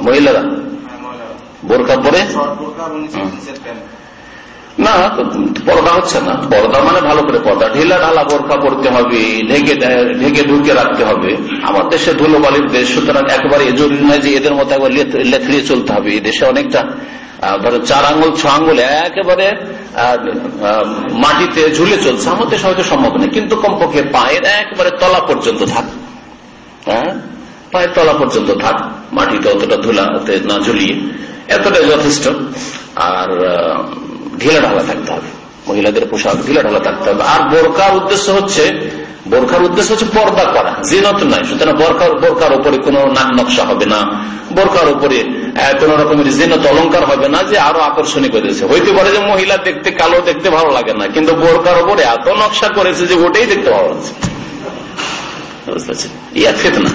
মহিলারা বোরকা পরে না, পর্দা হচ্ছে না। পর্দা মানে ভালো করে পর্দা, ঢিলা ঢালা বোরকা পড়তে হবে, ঢেকে ঢুকে রাখতে হবে। আমার দেশে ধুলোবালির দেশ, সুতরাং একবারে জরুরি নয় যে এদের মতো একবার লেথড়িয়ে চলতে হবে। এই দেশে অনেকটা ধরো 4 আঙ্গুল 6 আঙ্গুল একেবারে মাটিতে ঝুলে চলছে, আমাদের হয়তো সম্ভব নেই, কিন্তু কমপক্ষে পায়ের একেবারে তলা পর্যন্ত থাক। হ্যাঁ, পায়ের তলা পর্যন্ত থাক, মাটিতে অতটা ধুলাতে না ঝুলিয়ে, এতটাই যথেষ্ট। আর ঢিলা ঢালা থাকতে হবে, মহিলাদের পোশাক ঢিলা ঢালা থাকতে হবে। আর বোরকার উদ্দেশ্য হচ্ছে পর্দা করা, জিনত নয়। সুতরাং বোরকার উপরে কোনো নাক নকশা হবে না, বোরকার উপরে কোন রকমের জিনত অলঙ্কার হবে না যে আরো আকর্ষণীয় করে দিয়েছে। হইতে পারে যে মহিলা দেখতে কালো, দেখতে ভালো লাগে না, কিন্তু বোরকার উপরে এত নকশা করেছে যে ওটাই দেখতে ভালো লাগছে। বুঝতে পারছেন? ফিতনা।